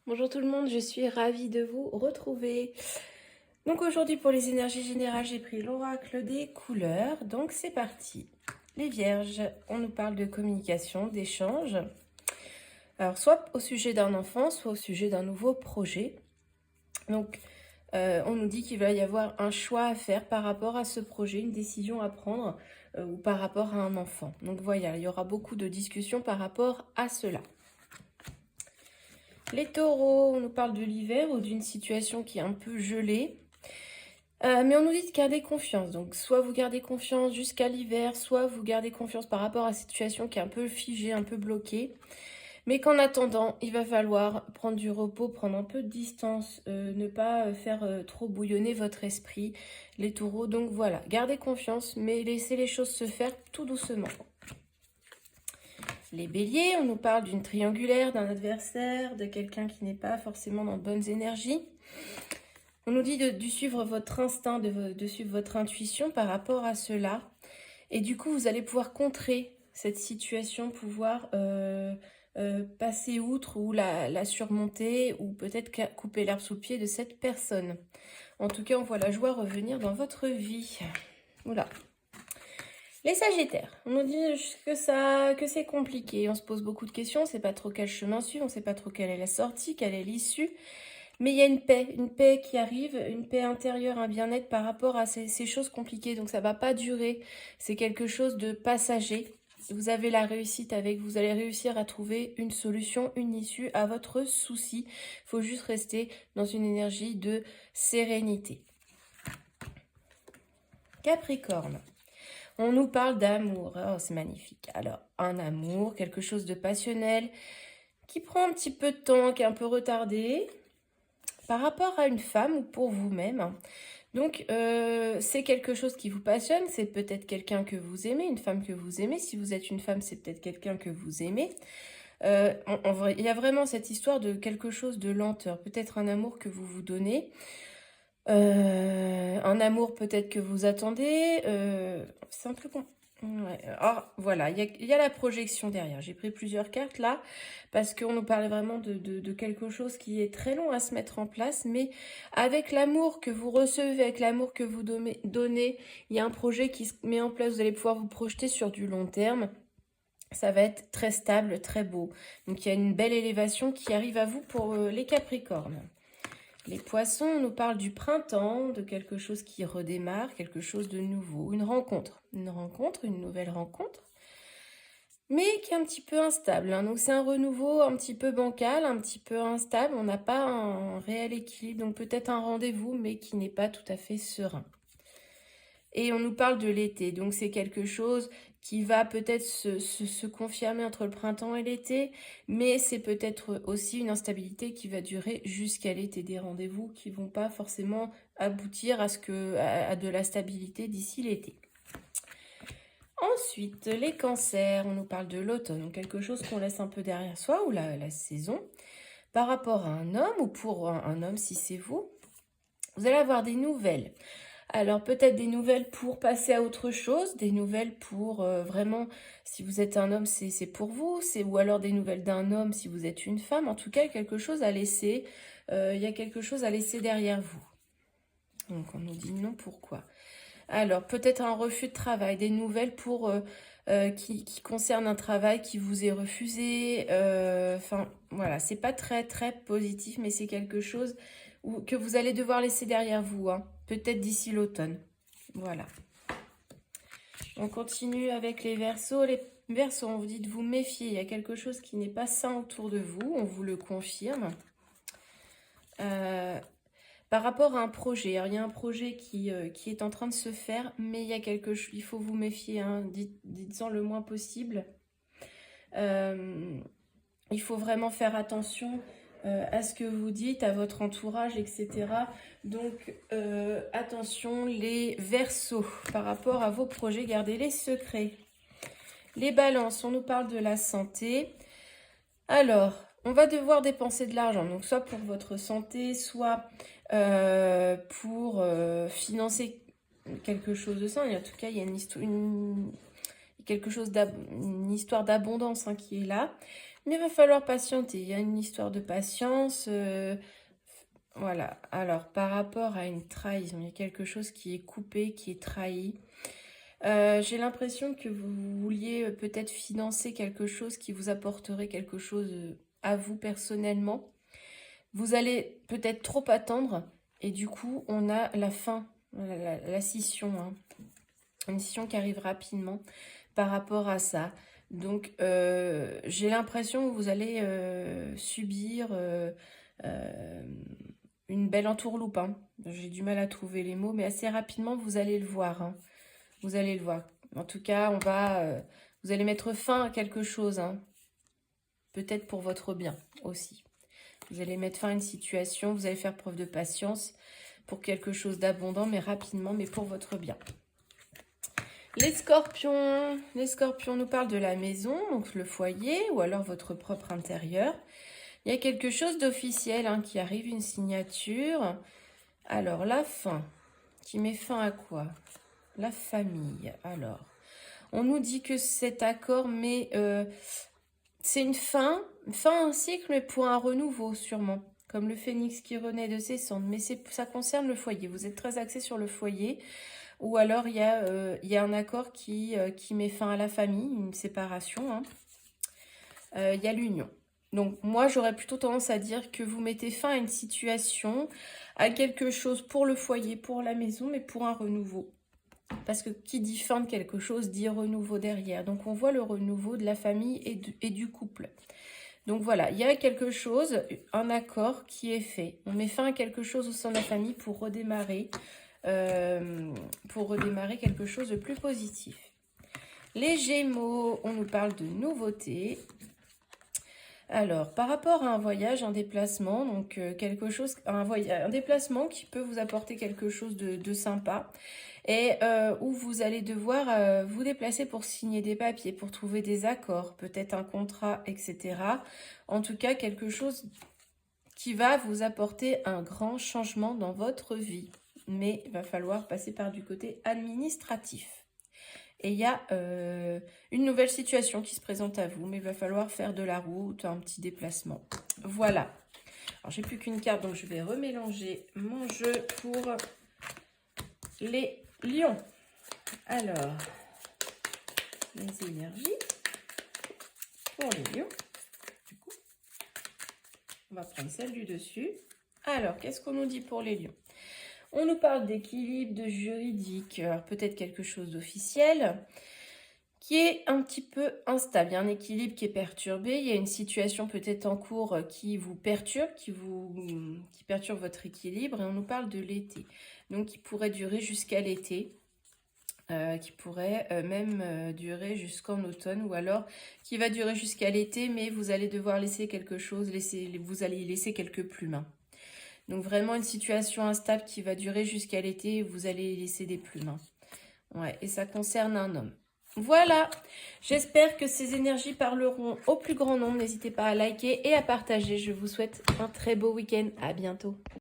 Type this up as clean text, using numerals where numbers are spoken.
Bonjour tout le monde, je suis ravie de vous retrouver. Donc aujourd'hui pour les énergies générales, j'ai pris l'oracle des couleurs. Donc c'est parti. Les vierges, on nous parle de communication, d'échange. Alors soit au sujet d'un enfant, soit au sujet d'un nouveau projet. Donc on nous dit qu'il va y avoir un choix à faire par rapport à ce projet, une décision à prendre ou par rapport à un enfant. Donc voilà, il y aura beaucoup de discussions par rapport à cela. Les taureaux, on nous parle de l'hiver ou d'une situation qui est un peu gelée. Mais on nous dit de garder confiance. Donc, soit vous gardez confiance jusqu'à l'hiver, soit vous gardez confiance par rapport à cette situation qui est un peu figée, un peu bloquée. Mais qu'en attendant, il va falloir prendre du repos, prendre un peu de distance, ne pas faire trop bouillonner votre esprit, les taureaux. Donc voilà, gardez confiance, mais laissez les choses se faire tout doucement. Les béliers, on nous parle d'une triangulaire, d'un adversaire, de quelqu'un qui n'est pas forcément dans de bonnes énergies. On nous dit de suivre votre instinct, de suivre votre intuition par rapport à cela. Et du coup, vous allez pouvoir contrer cette situation, pouvoir passer outre ou la surmonter ou peut-être couper l'herbe sous le pied de cette personne. En tout cas, on voit la joie revenir dans votre vie. Voilà. Les sagittaires, on nous dit que c'est compliqué, on se pose beaucoup de questions, on ne sait pas trop quel chemin suivre, on ne sait pas trop quelle est la sortie, quelle est l'issue. Mais il y a une paix qui arrive, une paix intérieure, un bien-être par rapport à ces choses compliquées. Donc ça ne va pas durer, c'est quelque chose de passager. Vous avez la réussite avec, vous allez réussir à trouver une solution, une issue à votre souci. Il faut juste rester dans une énergie de sérénité. Capricorne. On nous parle d'amour. Oh, c'est magnifique. Alors, un amour, quelque chose de passionnel, qui prend un petit peu de temps, qui est un peu retardé, par rapport à une femme ou pour vous-même. Donc, c'est quelque chose qui vous passionne, c'est peut-être quelqu'un que vous aimez, une femme que vous aimez. Si vous êtes une femme, c'est peut-être quelqu'un que vous aimez. En vrai, il y a vraiment cette histoire de quelque chose de lenteur, peut-être un amour que vous vous donnez. Un amour peut-être que vous attendez. C'est un peu con. Ouais. Alors, voilà, il y a la projection derrière. J'ai pris plusieurs cartes là parce qu'on nous parle vraiment de quelque chose qui est très long à se mettre en place. Mais avec l'amour que vous recevez, avec l'amour que vous donnez, il y a un projet qui se met en place. Vous allez pouvoir vous projeter sur du long terme. Ça va être très stable, très beau. Donc il y a une belle élévation qui arrive à vous pour les Capricornes. Les poissons, on nous parle du printemps, de quelque chose qui redémarre, quelque chose de nouveau, une rencontre, une nouvelle rencontre, mais qui est un petit peu instable. Hein. Donc c'est un renouveau un petit peu bancal, un petit peu instable, on n'a pas un réel équilibre, donc peut-être un rendez-vous, mais qui n'est pas tout à fait serein. Et on nous parle de l'été, donc c'est quelque chose qui va peut-être se confirmer entre le printemps et l'été, mais c'est peut-être aussi une instabilité qui va durer jusqu'à l'été, des rendez-vous qui vont pas forcément aboutir à de la stabilité d'ici l'été. Ensuite, les cancers, on nous parle de l'automne, donc quelque chose qu'on laisse un peu derrière soi, ou la saison, par rapport à un homme, ou pour un homme si c'est vous, vous allez avoir des nouvelles. Alors peut-être des nouvelles pour passer à autre chose, des nouvelles pour vraiment, si vous êtes un homme, c'est pour vous, ou alors des nouvelles d'un homme si vous êtes une femme. En tout cas, quelque chose à laisser, il y a quelque chose à laisser derrière vous. Donc on nous dit non, pourquoi? Alors peut-être un refus de travail, des nouvelles pour qui concernent un travail qui vous est refusé. Enfin voilà, c'est pas très très positif, mais c'est quelque chose que vous allez devoir laisser derrière vous, hein. Peut-être d'ici l'automne. Voilà. On continue avec les Verseaux. Les Verseaux, on vous dit de vous méfier. Il y a quelque chose qui n'est pas sain autour de vous. On vous le confirme. Par rapport à un projet, alors il y a un projet qui est en train de se faire, mais il y a quelque chose, il faut vous méfier, hein, dites-en le moins possible. Il faut vraiment faire attention à ce que vous dites, à votre entourage, etc. Donc attention les Verseaux, par rapport à vos projets, gardez les secrets. Les Balances, on nous parle de la santé. Alors, on va devoir dépenser de l'argent, donc soit pour votre santé, soit pour financer quelque chose de ça. Et en tout cas, il y a quelque chose une histoire d'abondance, hein, qui est là. Mais il va falloir patienter. Il y a une histoire de patience. Voilà. Alors, par rapport à une trahison, il y a quelque chose qui est coupé, qui est trahi. J'ai l'impression que vous vouliez peut-être financer quelque chose qui vous apporterait quelque chose à vous personnellement. Vous allez peut-être trop attendre et du coup, on a la fin, la scission, hein. Une scission qui arrive rapidement par rapport à ça. Donc, j'ai l'impression que vous allez subir une belle entourloupe, hein. J'ai du mal à trouver les mots, mais assez rapidement, vous allez le voir, hein. Vous allez le voir. En tout cas, vous allez mettre fin à quelque chose, hein. Peut-être pour votre bien aussi. Vous allez mettre fin à une situation, vous allez faire preuve de patience pour quelque chose d'abondant, mais rapidement, mais pour votre bien. Les scorpions nous parlent de la maison, donc le foyer, ou alors votre propre intérieur. Il y a quelque chose d'officiel hein, qui arrive, une signature. Alors, la fin, qui met fin à quoi? La famille, alors. On nous dit que cet accord, mais c'est une fin à un cycle, mais pour un renouveau, sûrement. Comme le phénix qui renaît de ses cendres. Mais ça concerne le foyer. Vous êtes très axé sur le foyer. Ou alors, il y a un accord qui met fin à la famille, une séparation. Hein. Il y a l'union. Donc, moi, j'aurais plutôt tendance à dire que vous mettez fin à une situation, à quelque chose pour le foyer, pour la maison, mais pour un renouveau. Parce que qui dit fin de quelque chose dit renouveau derrière. Donc, on voit le renouveau de la famille et du couple. Donc, voilà, il y a quelque chose, un accord qui est fait. On met fin à quelque chose au sein de la famille pour redémarrer quelque chose de plus positif. Les Gémeaux, on nous parle de nouveautés. Alors, par rapport à un voyage, un déplacement, donc un déplacement qui peut vous apporter quelque chose de sympa et où vous allez devoir vous déplacer pour signer des papiers, pour trouver des accords, peut-être un contrat, etc. En tout cas, quelque chose qui va vous apporter un grand changement dans votre vie. Mais il va falloir passer par du côté administratif. Et il y a une nouvelle situation qui se présente à vous, mais il va falloir faire de la route, un petit déplacement. Voilà. Alors, j'ai plus qu'une carte, donc je vais remélanger mon jeu pour les lions. Alors, les énergies pour les lions. Du coup, on va prendre celle du dessus. Alors, qu'est-ce qu'on nous dit pour les lions? On nous parle d'équilibre, de juridique, peut-être quelque chose d'officiel, qui est un petit peu instable. Il y a un équilibre qui est perturbé, il y a une situation peut-être en cours qui vous perturbe, qui perturbe votre équilibre, et on nous parle de l'été. Donc, qui pourrait durer jusqu'à l'été, qui pourrait même durer jusqu'en automne, ou alors qui va durer jusqu'à l'été, mais vous allez devoir laisser quelque chose, vous allez y laisser quelques plumes, hein. Donc, vraiment une situation instable qui va durer jusqu'à l'été. Vous allez laisser des plumes. Hein. Ouais, et ça concerne un homme. Voilà. J'espère que ces énergies parleront au plus grand nombre. N'hésitez pas à liker et à partager. Je vous souhaite un très beau week-end. À bientôt.